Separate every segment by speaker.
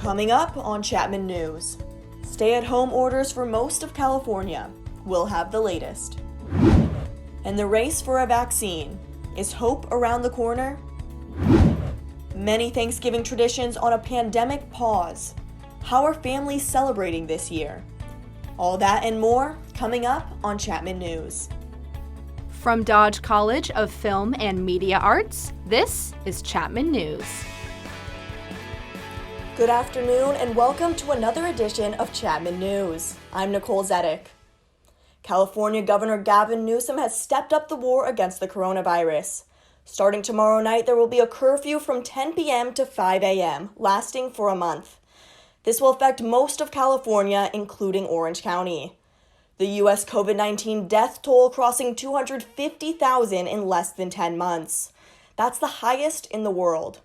Speaker 1: Coming up on Chapman News, stay-at-home orders for most of California. We'll have the latest. And the race for a vaccine. Is hope around the corner? Many Thanksgiving traditions on a pandemic pause. How are families celebrating this year? All that and more coming up on Chapman News.
Speaker 2: From Dodge College of Film and Media Arts, this is Chapman News.
Speaker 1: Good afternoon and welcome to another edition of Chapman News. I'm Nicole Zedek. California Governor Gavin Newsom has stepped up the war against the coronavirus. Starting tomorrow night, there will be a curfew from 10 p.m. to 5 a.m., lasting for a month. This will affect most of California, including Orange County. The U.S. COVID-19 death toll crossing 250,000 in less than 10 months. That's the highest in the world.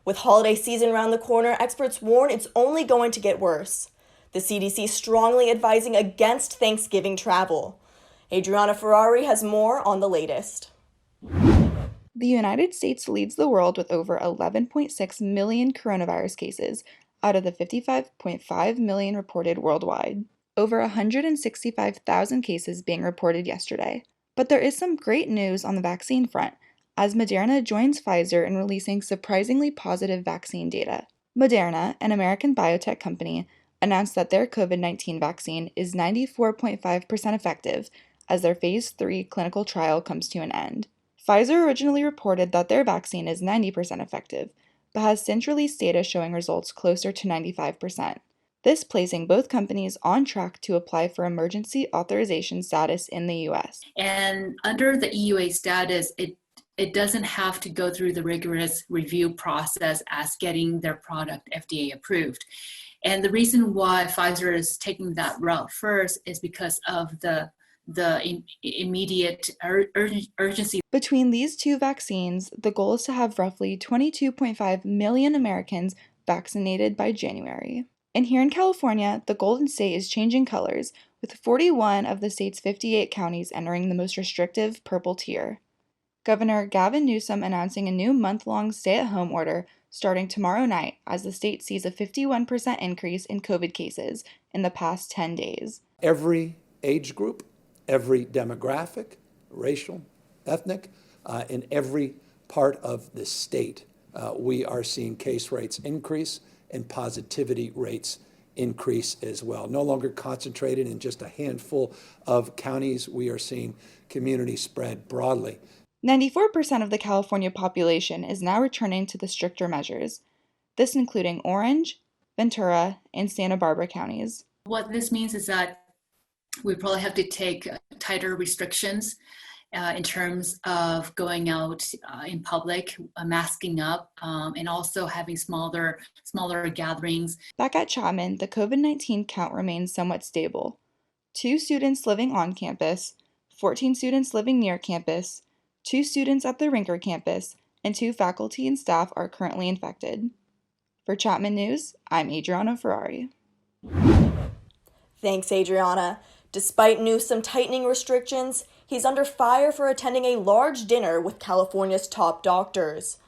Speaker 1: With holiday season around the corner, experts warn it's only going to get worse. The CDC strongly advising against Thanksgiving travel. Adriana Ferrari has more on the latest.
Speaker 3: The United States leads the world with over 11.6 million coronavirus cases out of the 55.5 million reported worldwide. Over 165,000 cases being reported yesterday. But there is some great news on the vaccine front, as Moderna joins Pfizer in releasing surprisingly positive vaccine data. Moderna, an American biotech company, announced that their COVID-19 vaccine is 94.5% effective as their Phase 3 clinical trial comes to an end. Pfizer originally reported that their vaccine is 90% effective, but has since released data showing results closer to 95%. This placing both companies on track to apply for emergency authorization status in the U.S.
Speaker 4: And under the EUA status, it doesn't have to go through the rigorous review process as getting their product FDA approved. And the reason why Pfizer is taking that route first is because of the immediate urgency.
Speaker 3: Between these two vaccines, the goal is to have roughly 22.5 million Americans vaccinated by January. And here in California, the Golden State is changing colors, with 41 of the state's 58 counties entering the most restrictive purple tier. Governor Gavin Newsom announcing a new month-long stay-at-home order starting tomorrow night as the state sees a 51% increase in COVID cases in the past 10 days.
Speaker 5: Every age group, every demographic, racial, ethnic, in every part of the state, we are seeing case rates increase and positivity rates increase as well. No longer concentrated in just a handful of counties, we are seeing community spread broadly.
Speaker 3: 94% of the California population is now returning to the stricter measures, this including Orange, Ventura, and Santa Barbara counties.
Speaker 4: What this means is that we probably have to take tighter restrictions in terms of going out in public, masking up, and also having smaller gatherings.
Speaker 3: Back at Chapman, the COVID-19 count remains somewhat stable. 2 students living on campus, 14 students living near campus, 2 students at the Rinker campus, and 2 faculty and staff are currently infected. For Chapman News, I'm Adriana Ferrari.
Speaker 1: Thanks, Adriana. Despite Newsom tightening restrictions, he's under fire for attending a large dinner with California's top doctors.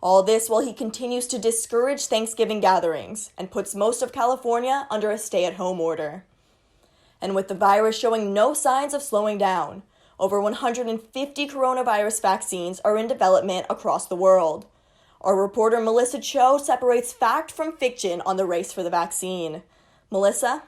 Speaker 1: All this while he continues to discourage Thanksgiving gatherings and puts most of California under a stay-at-home order. And with the virus showing no signs of slowing down, over 150 coronavirus vaccines are in development across the world. Our reporter Melissa Cho separates fact from fiction on the race for the vaccine. Melissa?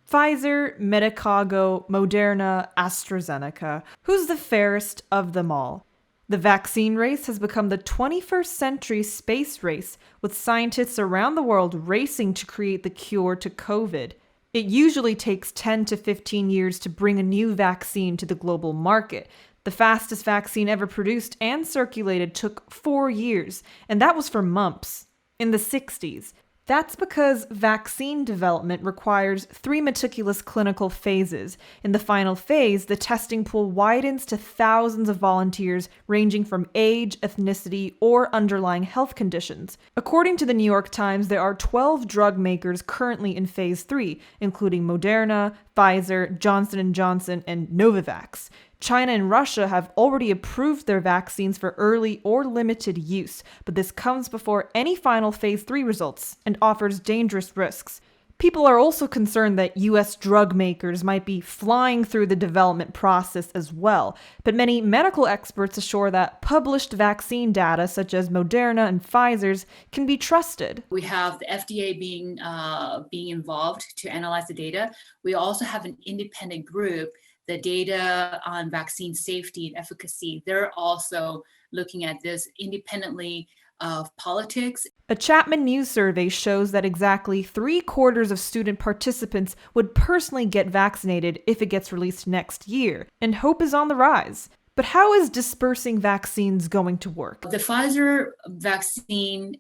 Speaker 6: Pfizer, Medicago, Moderna, AstraZeneca. Who's the fairest of them all? The vaccine race has become the 21st century space race, with scientists around the world racing to create the cure to COVID. It usually takes 10 to 15 years to bring a new vaccine to the global market. The fastest vaccine ever produced and circulated took 4 years, and that was for mumps in the 60s. That's because vaccine development requires 3 meticulous clinical phases. In the final phase, the testing pool widens to thousands of volunteers ranging from age, ethnicity, or underlying health conditions. According to the New York Times, there are 12 drug makers currently in phase 3, including Moderna, Pfizer, Johnson & Johnson, and Novavax. China and Russia have already approved their vaccines for early or limited use, but this comes before any final phase 3 results and offers dangerous risks. People are also concerned that U.S. drug makers might be flying through the development process as well, but many medical experts assure that published vaccine data such as Moderna and Pfizer's can be trusted.
Speaker 4: We have the FDA being involved to analyze the data. We also have an independent group, the data on vaccine safety and efficacy. They're also looking at this independently of politics.
Speaker 6: A Chapman News survey shows that exactly 3/4 of student participants would personally get vaccinated if it gets released next year, and hope is on the rise. But how is dispersing vaccines going to work?
Speaker 4: The Pfizer vaccine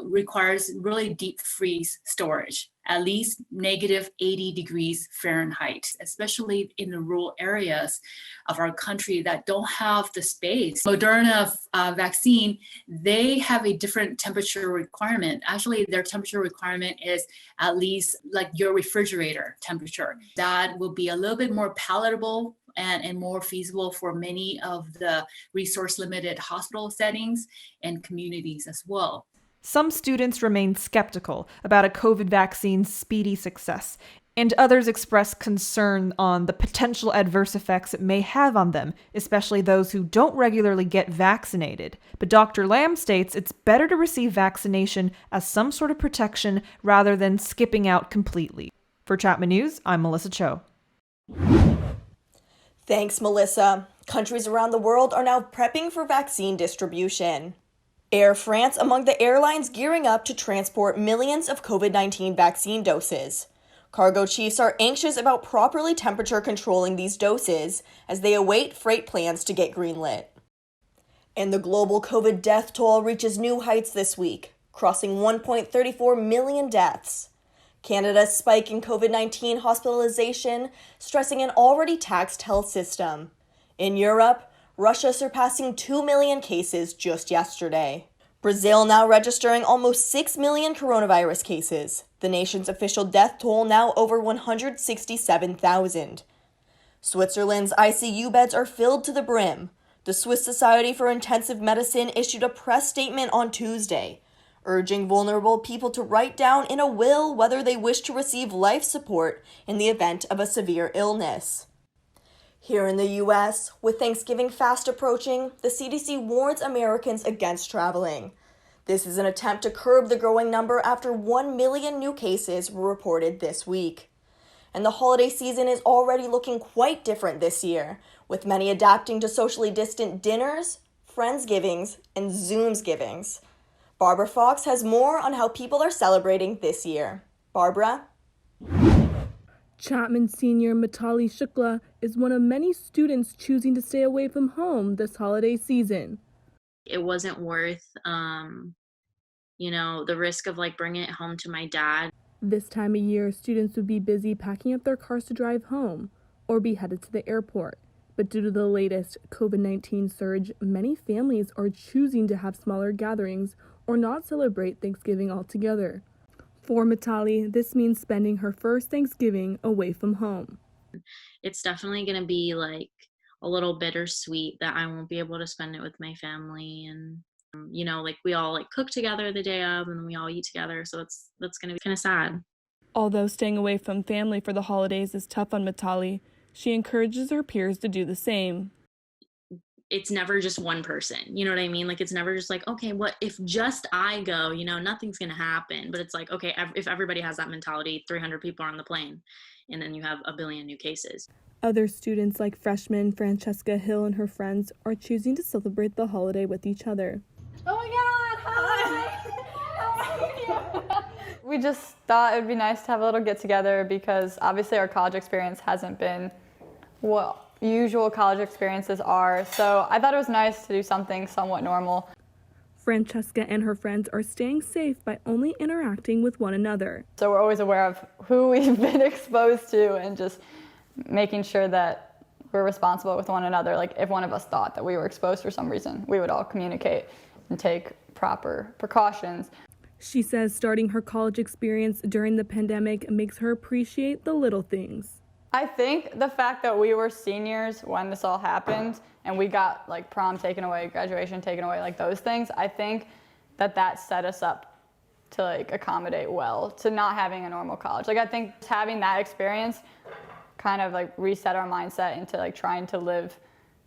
Speaker 4: requires really deep freeze storage, at least -80 degrees Fahrenheit, especially in the rural areas of our country that don't have the space. Moderna vaccine, they have a different temperature requirement. Actually, their temperature requirement is at least like your refrigerator temperature. That will be a little bit more palatable and more feasible for many of the resource-limited hospital settings and communities as well.
Speaker 6: Some students remain skeptical about a COVID vaccine's speedy success, and others express concern on the potential adverse effects it may have on them, especially those who don't regularly get vaccinated. But Dr. Lam states it's better to receive vaccination as some sort of protection rather than skipping out completely. For Chapman News, I'm Melissa Cho.
Speaker 1: Thanks, Melissa. Countries around the world are now prepping for vaccine distribution. Air France among the airlines gearing up to transport millions of COVID-19 vaccine doses. Cargo chiefs are anxious about properly temperature controlling these doses as they await freight plans to get greenlit. And the global COVID death toll reaches new heights this week, crossing 1.34 million deaths. Canada's spike in COVID-19 hospitalization, stressing an already taxed health system. In Europe, Russia surpassing 2 million cases just yesterday. Brazil now registering almost 6 million coronavirus cases. The nation's official death toll now over 167,000. Switzerland's ICU beds are filled to the brim. The Swiss Society for Intensive Medicine issued a press statement on Tuesday, urging vulnerable people to write down in a will whether they wish to receive life support in the event of a severe illness. Here in the U.S., with Thanksgiving fast approaching, the CDC warns Americans against traveling. This is an attempt to curb the growing number after 1 million new cases were reported this week. And the holiday season is already looking quite different this year, with many adapting to socially distant dinners, Friendsgivings, and Zoomsgivings. Barbara Fox has more on how people are celebrating this year. Barbara?
Speaker 7: Chapman senior Mitali Shukla is one of many students choosing to stay away from home this holiday season.
Speaker 8: It wasn't worth, the risk of bringing it home to my dad.
Speaker 7: This time of year, students would be busy packing up their cars to drive home or be headed to the airport. But due to the latest COVID-19 surge, many families are choosing to have smaller gatherings or not celebrate Thanksgiving altogether. For Mitali, this means spending her first Thanksgiving away from home.
Speaker 8: It's definitely going to be a little bittersweet that I won't be able to spend it with my family. And, we all cook together the day of and then we all eat together. So that's going to be kind of sad.
Speaker 7: Although staying away from family for the holidays is tough on Mitali, she encourages her peers to do the same.
Speaker 8: It's never just one person, you know what I mean? It's never just okay, what if just I go, nothing's going to happen. But it's okay, if everybody has that mentality, 300 people are on the plane and then you have a billion new cases.
Speaker 7: Other students like freshman Francesca Hill and her friends are choosing to celebrate the holiday with each other.
Speaker 9: Oh my God, hi! We just thought it would be nice to have a little get together because obviously our college experience hasn't been what usual college experiences are. So I thought it was nice to do something somewhat normal.
Speaker 7: Francesca and her friends are staying safe by only interacting with one another.
Speaker 9: So we're always aware of who we've been exposed to and just making sure that we're responsible with one another. If one of us thought that we were exposed for some reason, we would all communicate and take proper precautions.
Speaker 7: She says starting her college experience during the pandemic makes her appreciate the little things.
Speaker 9: I think the fact that we were seniors when this all happened and we got like prom taken away, graduation taken away, like those things, I think that set us up to like accommodate well to not having a normal college. Like I think having that experience kind of like reset our mindset into like trying to live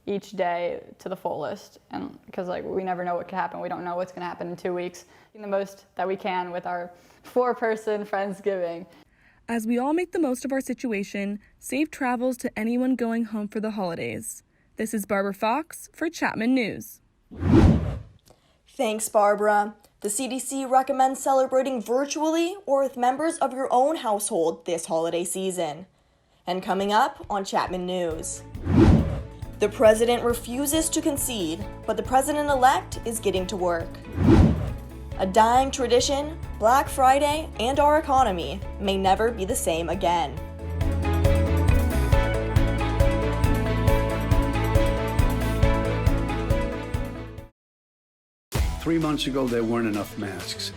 Speaker 9: each day to the fullest, and because like we never know what could happen. We don't know what's going to happen in 2 weeks. Doing the most that we can with our 4-person Friendsgiving.
Speaker 7: As we all make the most of our situation, safe travels to anyone going home for the holidays. This is Barbara Fox for Chapman News.
Speaker 1: Thanks, Barbara. The CDC recommends celebrating virtually or with members of your own household this holiday season. And coming up on Chapman News. The president refuses to concede, but the president-elect is getting to work. A dying tradition, Black Friday, and our economy may never be the same again.
Speaker 10: Three months ago, there weren't enough masks.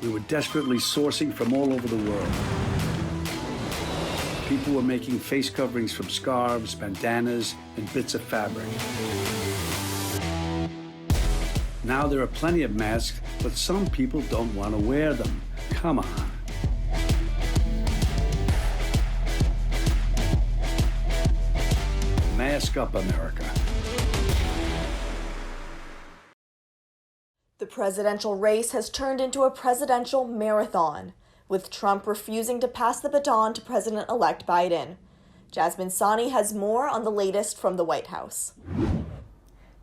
Speaker 10: We were desperately sourcing from all over the world. People were making face coverings from scarves, bandanas, and bits of fabric. Now there are plenty of masks, but some people don't want to wear them. Come on. Mask up, America.
Speaker 1: The presidential race has turned into a presidential marathon, with Trump refusing to pass the baton to President-elect Biden. Jasmine Sani has more on the latest from the White House.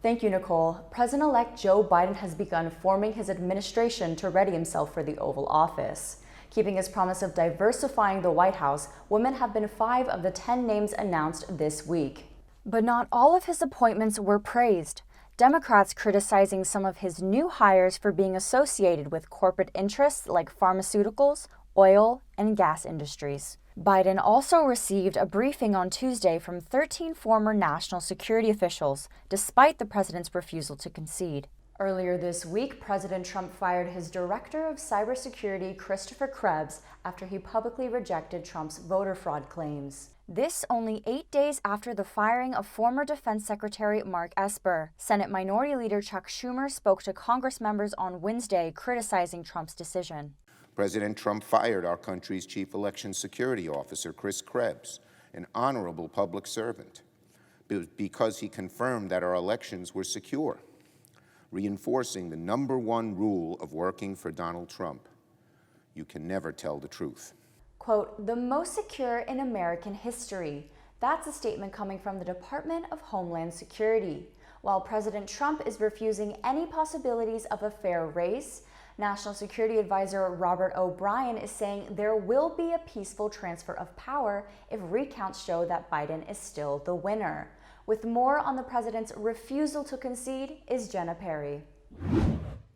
Speaker 11: Thank you, Nicole. President-elect Joe Biden has begun forming his administration to ready himself for the Oval Office. Keeping his promise of diversifying the White House, women have been 5 of the 10 names announced this week. But not all of his appointments were praised. Democrats criticizing some of his new hires for being associated with corporate interests like pharmaceuticals, oil, and gas industries. Biden also received a briefing on Tuesday from 13 former national security officials, despite the president's refusal to concede. Earlier this week, President Trump fired his director of cybersecurity, Christopher Krebs, after he publicly rejected Trump's voter fraud claims. This only 8 days after the firing of former Defense Secretary Mark Esper. Senate Minority Leader Chuck Schumer spoke to Congress members on Wednesday criticizing Trump's decision.
Speaker 12: President Trump fired our country's chief election security officer, Chris Krebs, an honorable public servant, because he confirmed that our elections were secure, reinforcing the #1 rule of working for Donald Trump: you can never tell the truth.
Speaker 11: Quote, the most secure in American history. That's a statement coming from the Department of Homeland Security. While President Trump is refusing any possibilities of a fair race, National Security Advisor Robert O'Brien is saying there will be a peaceful transfer of power if recounts show that Biden is still the winner. With more on the president's refusal to concede is Jenna Perry.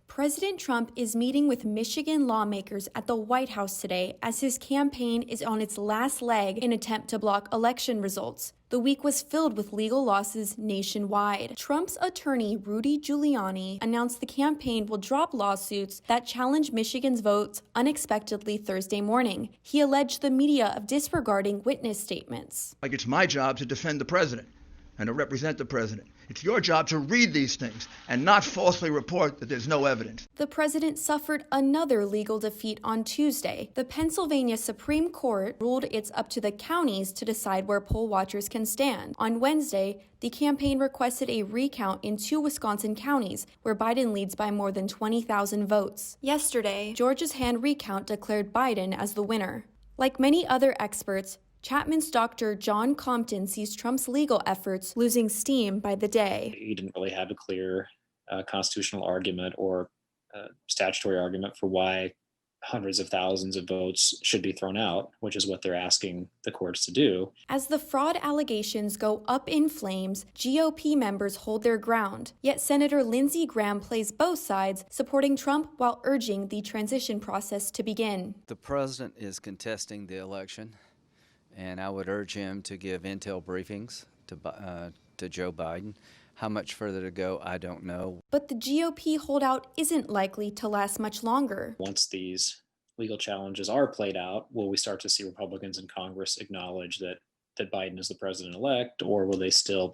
Speaker 13: President Trump is meeting with Michigan lawmakers at the White House today as his campaign is on its last leg in an attempt to block election results. The week was filled with legal losses nationwide. Trump's attorney, Rudy Giuliani, announced the campaign will drop lawsuits that challenge Michigan's votes unexpectedly Thursday morning. He alleged the media of disregarding witness statements.
Speaker 14: Like it's my job to defend the president and to represent the president. It's your job to read these things and not falsely report that there's no evidence.
Speaker 13: The president suffered another legal defeat on Tuesday. The Pennsylvania Supreme Court ruled it's up to the counties to decide where poll watchers can stand. On Wednesday, the campaign requested a recount in 2 Wisconsin counties, where Biden leads by more than 20,000 votes. Yesterday, Georgia's hand recount declared Biden as the winner. Like many other experts, Chapman's Dr. John Compton sees Trump's legal efforts losing steam by the day.
Speaker 15: He didn't really have a clear constitutional argument or statutory argument for why hundreds of thousands of votes should be thrown out, which is what they're asking the courts to do.
Speaker 13: As the fraud allegations go up in flames, GOP members hold their ground. Yet Senator Lindsey Graham plays both sides, supporting Trump while urging the transition process to begin.
Speaker 16: The president is contesting the election, and I would urge him to give intel briefings to Joe Biden. How much further to go, I don't know.
Speaker 13: But the GOP holdout isn't likely to last much longer.
Speaker 15: Once these legal challenges are played out, will we start to see Republicans in Congress acknowledge that Biden is the president-elect, or will they still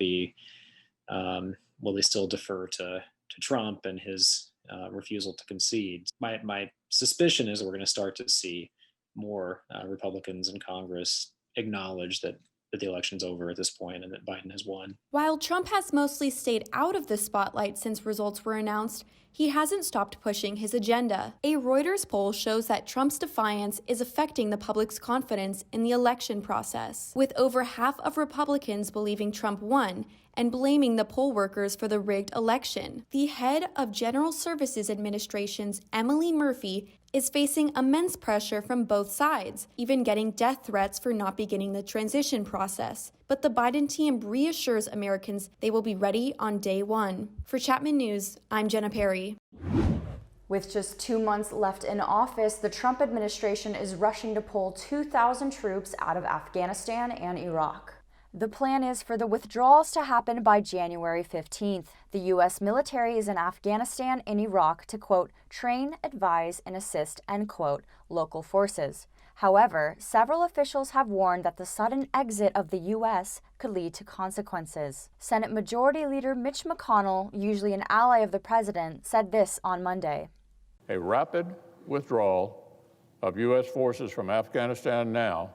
Speaker 15: defer to Trump and his refusal to concede? My suspicion is that we're going to start to see more Republicans in Congress acknowledge that the election's over at this point and that Biden has won.
Speaker 13: While Trump has mostly stayed out of the spotlight since results were announced, he hasn't stopped pushing his agenda. A Reuters poll shows that Trump's defiance is affecting the public's confidence in the election process, with over half of Republicans believing Trump won and blaming the poll workers for the rigged election. The head of General Services Administration's Emily Murphy is facing immense pressure from both sides, even getting death threats for not beginning the transition process. But the Biden team reassures Americans they will be ready on day one. For Chapman News, I'm Jenna Perry.
Speaker 11: With just 2 months left in office, the Trump administration is rushing to pull 2,000 troops out of Afghanistan and Iraq. The plan is for the withdrawals to happen by January 15th. The U.S. military is in Afghanistan and Iraq to, quote, train, advise, and assist, end quote, local forces. However, several officials have warned that the sudden exit of the U.S. could lead to consequences. Senate Majority Leader Mitch McConnell, usually an ally of the president, said this on Monday.
Speaker 17: A rapid withdrawal of U.S. forces from Afghanistan now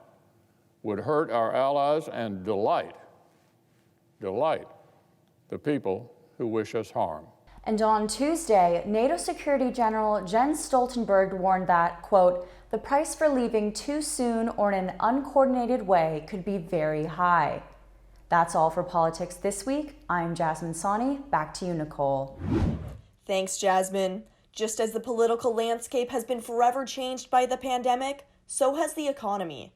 Speaker 17: would hurt our allies and delight the people who wish us harm.
Speaker 11: And on Tuesday, NATO Security General Jens Stoltenberg warned that, quote, the price for leaving too soon or in an uncoordinated way could be very high. That's all for politics this week. I'm Jasmine Sani. Back to you, Nicole.
Speaker 1: Thanks, Jasmine. Just as the political landscape has been forever changed by the pandemic, so has the economy.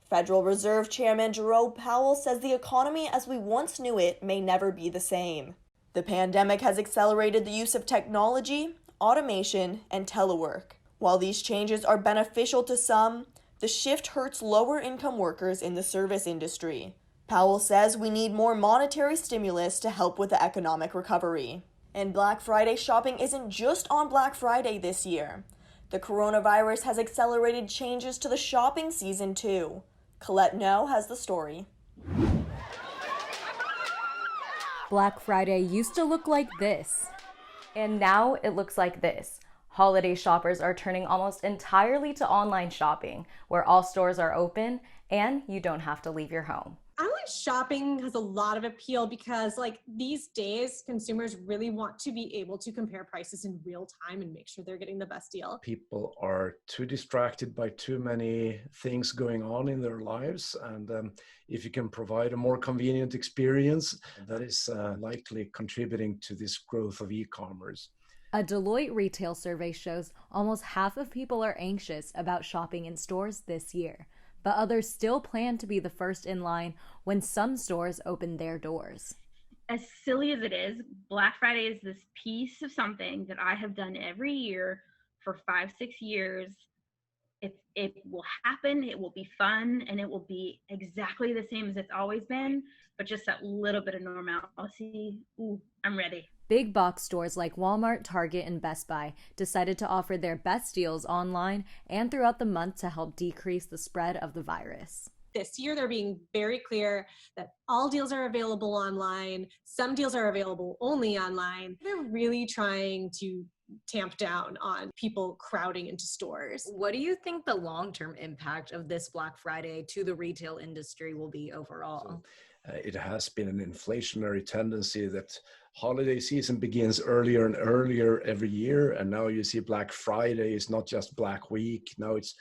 Speaker 1: Federal Reserve Chairman Jerome Powell says the economy as we once knew it may never be the same. The pandemic has accelerated the use of technology, automation, and telework. While these changes are beneficial to some, the shift hurts lower-income workers in the service industry. Powell says we need more monetary stimulus to help with the economic recovery. And Black Friday shopping isn't just on Black Friday this year. The coronavirus has accelerated changes to the shopping season too. Colette No has the story.
Speaker 11: Black Friday used to look like this, and now it looks like this. Holiday shoppers are turning almost entirely to online shopping, where all stores are open and you don't have to leave your home.
Speaker 18: Online shopping has a lot of appeal because these days consumers really want to be able to compare prices in real time and make sure they're getting the best deal.
Speaker 19: People are too distracted by too many things going on in their lives, and if you can provide a more convenient experience, that is likely contributing to this growth of e-commerce.
Speaker 11: A Deloitte retail survey shows almost half of people are anxious about shopping in stores this year. But others still plan to be the first in line when some stores open their doors.
Speaker 20: As silly as it is, Black Friday is this piece of something that I have done every year for 5-6 years. It will happen, it will be fun, and it will be exactly the same as it's always been, but just that little bit of normalcy. Ooh, I'm ready.
Speaker 11: Big box stores like Walmart, Target, and Best Buy decided to offer their best deals online and throughout the month to help decrease the spread of the virus.
Speaker 18: This year, they're being very clear that all deals are available online. Some deals are available only online. They're really trying to tamp down on people crowding into stores.
Speaker 21: What do you think the long-term impact of this Black Friday to the retail industry will be overall?
Speaker 19: It has been an inflationary tendency that holiday season begins earlier and earlier every year, and now you see Black Friday is not just Black Week, now it's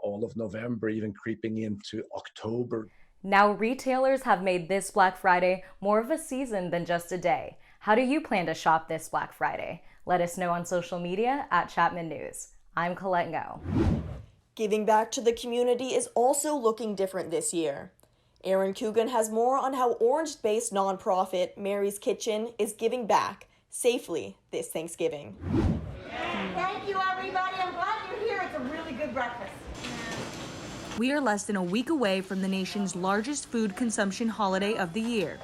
Speaker 19: all of November, even creeping into October.
Speaker 11: Now retailers have made this Black Friday more of a season than just a day. How do you plan to shop this Black Friday? Let us know on social media at Chapman News. I'm Colette Ngo.
Speaker 1: Giving back to the community is also looking different this year. Aaron Coogan has more on how Orange-based nonprofit Mary's Kitchen is giving back safely this Thanksgiving.
Speaker 22: Thank you, everybody. I'm glad you're here. It's a really good breakfast.
Speaker 23: We are less than a week away from the nation's largest food consumption holiday of the year.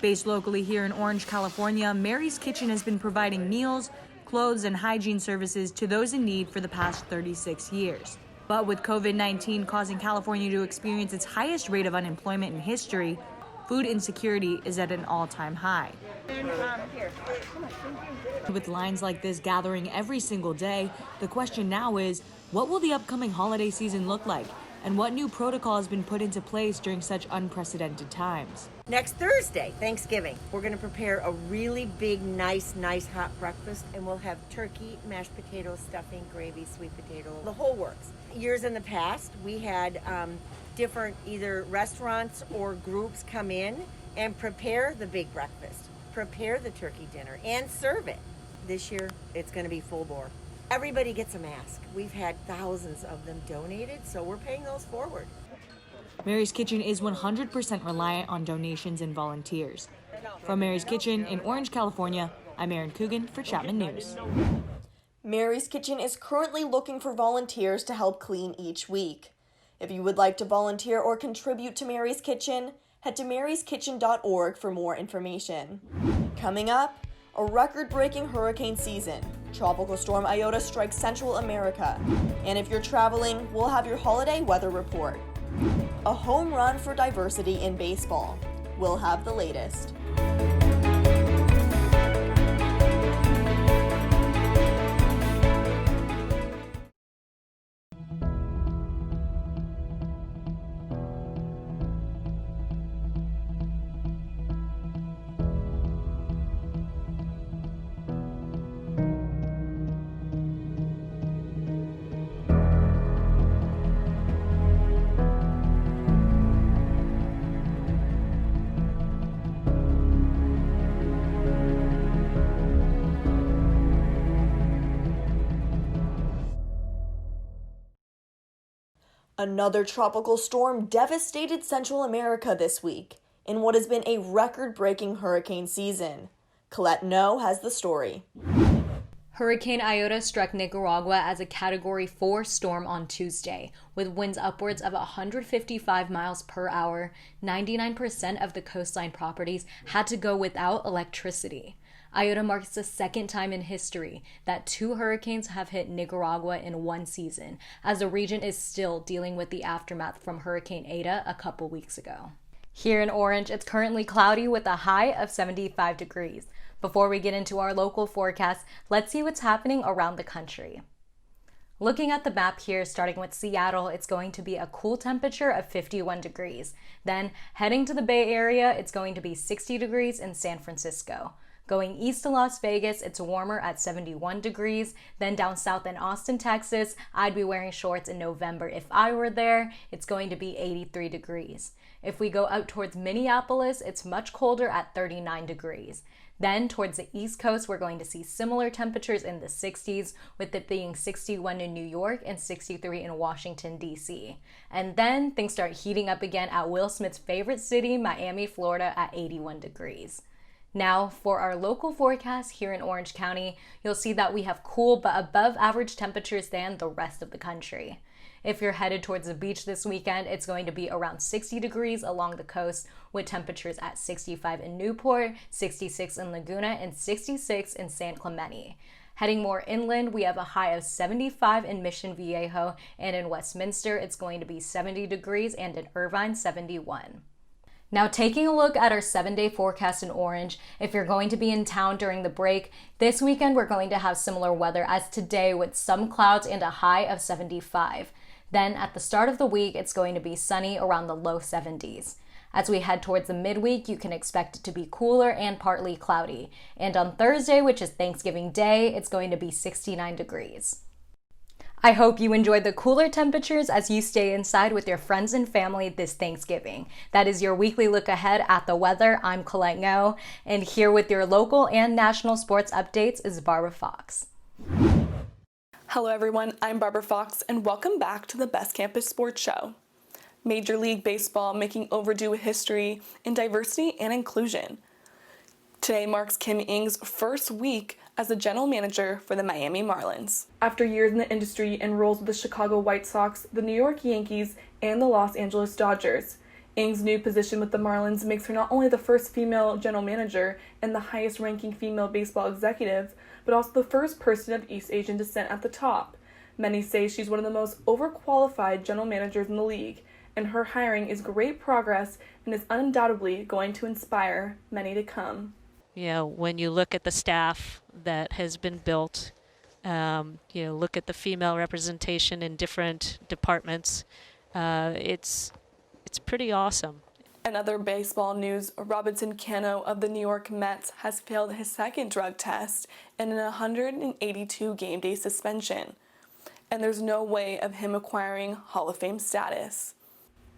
Speaker 23: Based locally here in Orange, California, Mary's Kitchen has been providing meals, clothes, and hygiene services to those in need for the past 36 years. But with COVID-19 causing California to experience its highest rate of unemployment in history, food insecurity is at an all-time high. With lines like this gathering every single day, the question now is, what will the upcoming holiday season look like? And what new protocol has been put into place during such unprecedented times?
Speaker 2: Next Thursday, Thanksgiving, we're going to prepare a really big, nice hot breakfast, and we'll have turkey, mashed potatoes, stuffing, gravy, sweet potato, the whole works. Years in the past, we had different either restaurants or groups come in and prepare the big breakfast, prepare the turkey dinner, and serve it. This year, it's going to be full bore. Everybody gets a mask. We've had thousands of them donated, so we're paying those forward.
Speaker 23: Mary's Kitchen is 100% reliant on donations and volunteers. From Mary's Kitchen in Orange, California, I'm Erin Coogan for Chapman News.
Speaker 1: Mary's Kitchen is currently looking for volunteers to help clean each week. If you would like to volunteer or contribute to Mary's Kitchen, head to maryskitchen.org for more information. Coming up, a record-breaking hurricane season. Tropical storm Iota strikes Central America. And if you're traveling, we'll have your holiday weather report. A home run for diversity in baseball. We'll have the latest. Another tropical storm devastated Central America this week in what has been a record-breaking hurricane season. Colette No has the story.
Speaker 3: Hurricane Iota struck Nicaragua as a Category 4 storm on Tuesday, with winds upwards of 155 miles per hour. 99% of the coastline properties had to go without electricity. Iota marks the second time in history that 2 hurricanes have hit Nicaragua in one season, as the region is still dealing with the aftermath from Hurricane Eta a couple weeks ago. Here in Orange, it's currently cloudy with a high of 75 degrees. Before we get into our local forecast, let's see what's happening around the country. Looking at the map here, starting with Seattle, it's going to be a cool temperature of 51 degrees. Then, heading to the Bay Area, it's going to be 60 degrees in San Francisco. Going east to Las Vegas, it's warmer at 71 degrees. Then down south in Austin, Texas, I'd be wearing shorts in November if I were there. It's going to be 83 degrees. If we go out towards Minneapolis, it's much colder at 39 degrees. Then towards the East Coast, we're going to see similar temperatures in the 60s, with it being 61 in New York and 63 in Washington, D.C. And then things start heating up again at Will Smith's favorite city, Miami, Florida, at 81 degrees. Now, for our local forecast here in Orange County, you'll see that we have cool but above average temperatures than the rest of the country. If you're headed towards the beach this weekend, it's going to be around 60 degrees along the coast, with temperatures at 65 in Newport, 66 in Laguna, and 66 in San Clemente. Heading more inland, we have a high of 75 in Mission Viejo, and in Westminster, it's going to be 70 degrees, and in Irvine, 71. Now, taking a look at our 7-day forecast in Orange, if you're going to be in town during the break, this weekend we're going to have similar weather as today, with some clouds and a high of 75. Then at the start of the week, it's going to be sunny around the low 70s. As we head towards the midweek, you can expect it to be cooler and partly cloudy. And on Thursday, which is Thanksgiving Day, it's going to be 69 degrees. I hope you enjoyed the cooler temperatures as you stay inside with your friends and family this Thanksgiving. That is your weekly look ahead at the weather. I'm Colette Ngo, and here with your local and national sports updates is Barbara Fox.
Speaker 5: Hello everyone, I'm Barbara Fox, and welcome back to the Best Campus Sports Show. Major League Baseball making overdue history in diversity and inclusion. Today marks Kim Ng's first week as the general manager for the Miami Marlins. After years in the industry and roles with the Chicago White Sox, the New York Yankees, and the Los Angeles Dodgers, Ng's new position with the Marlins makes her not only the first female general manager and the highest-ranking female baseball executive, but also the first person of East Asian descent at the top. Many say she's one of the most overqualified general managers in the league, and her hiring is great progress and is undoubtedly going to inspire many to come.
Speaker 4: You know, when you look at the staff that has been built, look at the female representation in different departments, it's pretty awesome.
Speaker 5: In other baseball news, Robinson Cano of the New York Mets has failed his second drug test in an 182 game day suspension, and there's no way of him acquiring Hall of Fame status.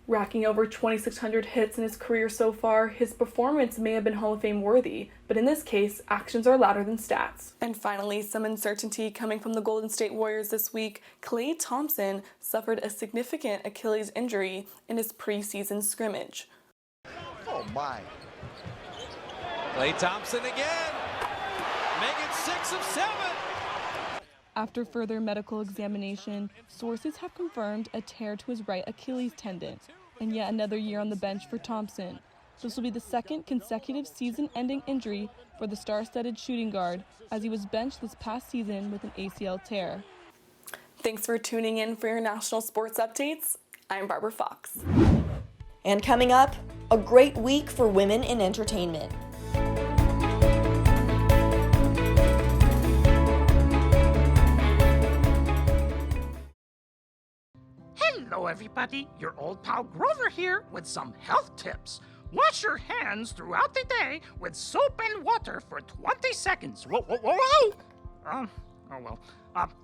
Speaker 5: Racking over 2,600 hits in his career so far, his performance may have been Hall of Fame worthy, but in this case, actions are louder than stats. And finally, some uncertainty coming from the Golden State Warriors this week. Klay Thompson suffered a significant Achilles injury in his preseason scrimmage.
Speaker 6: Oh my. Klay Thompson again, making 6 of 7.
Speaker 7: After further medical examination, sources have confirmed a tear to his right Achilles tendon, and yet another year on the bench for Thompson. This will be the second consecutive season-ending injury for the star-studded shooting guard, as he was benched this past season with an ACL tear.
Speaker 5: Thanks for tuning in for your national sports updates. I'm Barbara Fox.
Speaker 1: And coming up, a great week for women in entertainment.
Speaker 8: Hello everybody, your old pal Grover here with some health tips. Wash your hands throughout the day with soap and water for 20 seconds. Whoa, whoa, whoa, whoa! Oh well.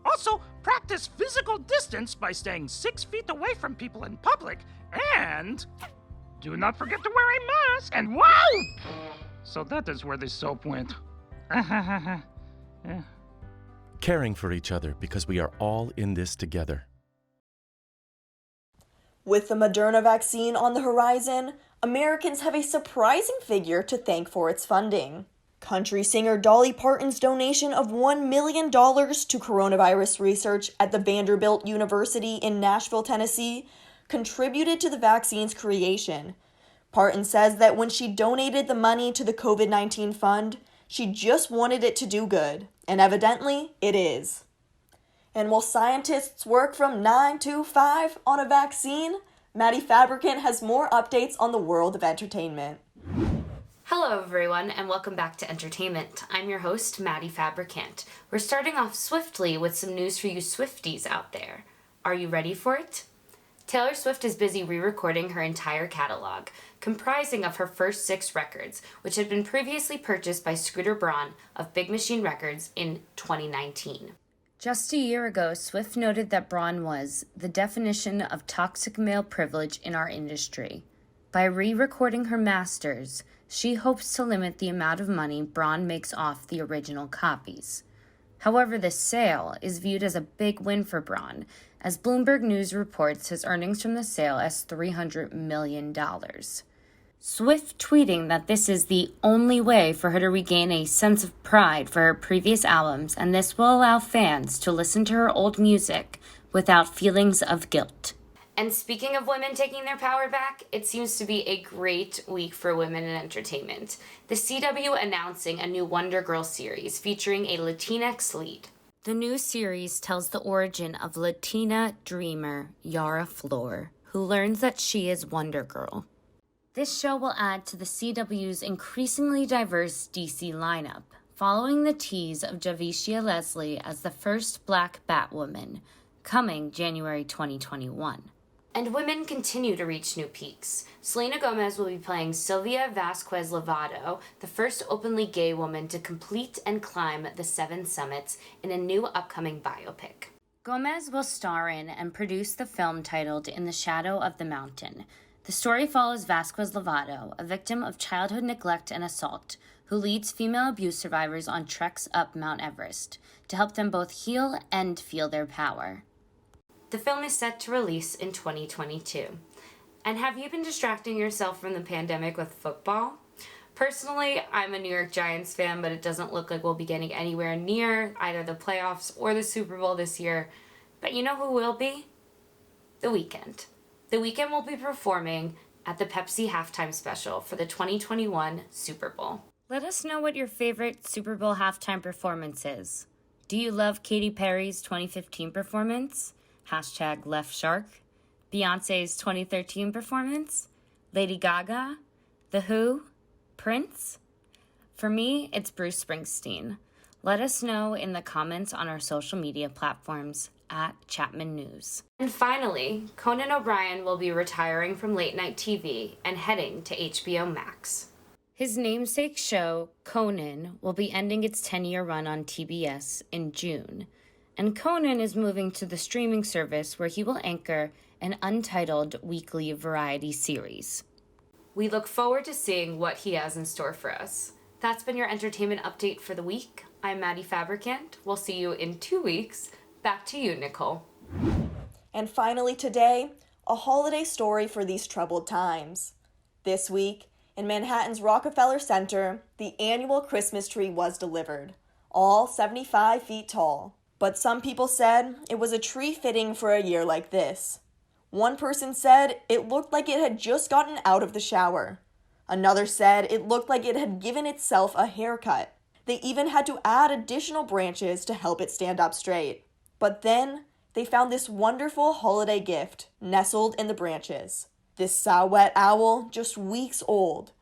Speaker 8: Also, practice physical distance by staying 6 feet away from people in public, and do not forget to wear a mask, and wow! So that is where the soap went. Yeah.
Speaker 24: Caring for each other because we are all in this together.
Speaker 1: With the Moderna vaccine on the horizon, Americans have a surprising figure to thank for its funding. Country singer Dolly Parton's donation of $1 million to coronavirus research at the Vanderbilt University in Nashville, Tennessee, contributed to the vaccine's creation. Parton says that when she donated the money to the COVID-19 fund, she just wanted it to do good, and evidently it is. And while scientists work from 9 to 5 on a vaccine, Maddie Fabricant has more updates on the world of entertainment.
Speaker 25: Hello everyone and welcome back to Entertainment. I'm your host, Maddie Fabricant. We're starting off swiftly with some news for you Swifties out there. Are you ready for it? Taylor Swift is busy re-recording her entire catalog, comprising of her first 6 records, which had been previously purchased by Scooter Braun of Big Machine Records in 2019. Just a year ago, Swift noted that Braun was the definition of toxic male privilege in our industry. By re-recording her masters, she hopes to limit the amount of money Braun makes off the original copies. However, this sale is viewed as a big win for Braun, as Bloomberg News reports his earnings from the sale as $300 million. Swift tweeting that this is the only way for her to regain a sense of pride for her previous albums, and this will allow fans to listen to her old music without feelings of guilt. And speaking of women taking their power back, it seems to be a great week for women in entertainment. The CW announcing a new Wonder Girl series featuring a Latinx lead. The new series tells the origin of Latina dreamer Yara Flor, who learns that she is Wonder Girl. This show will add to the CW's increasingly diverse DC lineup, following the tease of Javicia Leslie as the first Black Batwoman, coming January 2021. And women continue to reach new peaks. Selena Gomez will be playing Sylvia Vasquez Lovato, the first openly gay woman to complete and climb the 7 summits in a new upcoming biopic. Gomez will star in and produce the film titled In the Shadow of the Mountain. The story follows Vasquez Lovato, a victim of childhood neglect and assault, who leads female abuse survivors on treks up Mount Everest to help them both heal and feel their power. The film is set to release in 2022. And have you been distracting yourself from the pandemic with football? Personally, I'm a New York Giants fan, but it doesn't look like we'll be getting anywhere near either the playoffs or the Super Bowl this year. But you know who will be? The Weeknd. The Weeknd will be performing at the Pepsi halftime special for the 2021 Super Bowl.
Speaker 9: Let us know what your favorite Super Bowl halftime performance is. Do you love Katy Perry's 2015 performance? Hashtag Left Shark. Beyonce's 2013 performance? Lady Gaga? The Who? Prince? For me, it's Bruce Springsteen. Let us know in the comments on our social media platforms at Chapman News.
Speaker 25: And finally, Conan O'Brien will be retiring from late night TV and heading to HBO Max.
Speaker 9: His namesake show, Conan, will be ending its 10-year run on TBS in June, and Conan is moving to the streaming service where he will anchor an untitled weekly variety series.
Speaker 25: We look forward to seeing what he has in store for us. That's been your entertainment update for the week. I'm Maddie Fabricant. We'll see you in 2 weeks. Back to you, Nicole.
Speaker 1: And finally today, a holiday story for these troubled times. This week, in Manhattan's Rockefeller Center, the annual Christmas tree was delivered, all 75 feet tall. But some people said it was a tree fitting for a year like this. One person said it looked like it had just gotten out of the shower. Another said it looked like it had given itself a haircut. They even had to add additional branches to help it stand up straight. But then they found this wonderful holiday gift nestled in the branches. This Saw-Whet owl, just weeks old.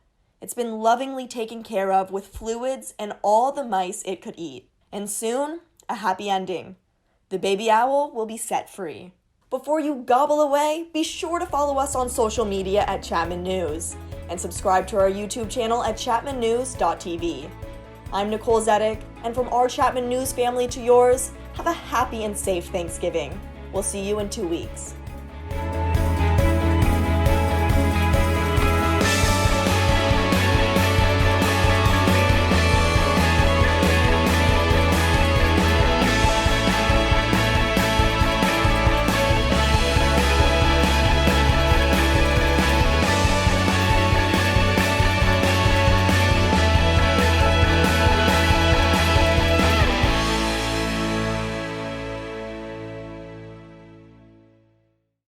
Speaker 1: It's been lovingly taken care of with fluids and all the mice it could eat. And soon, a happy ending. The baby owl will be set free. Before you gobble away, be sure to follow us on social media at Chapman News and subscribe to our YouTube channel at chapmannews.tv. I'm Nicole Zedek, and from our Chapman News family to yours, have a happy and safe Thanksgiving. We'll see you in 2 weeks.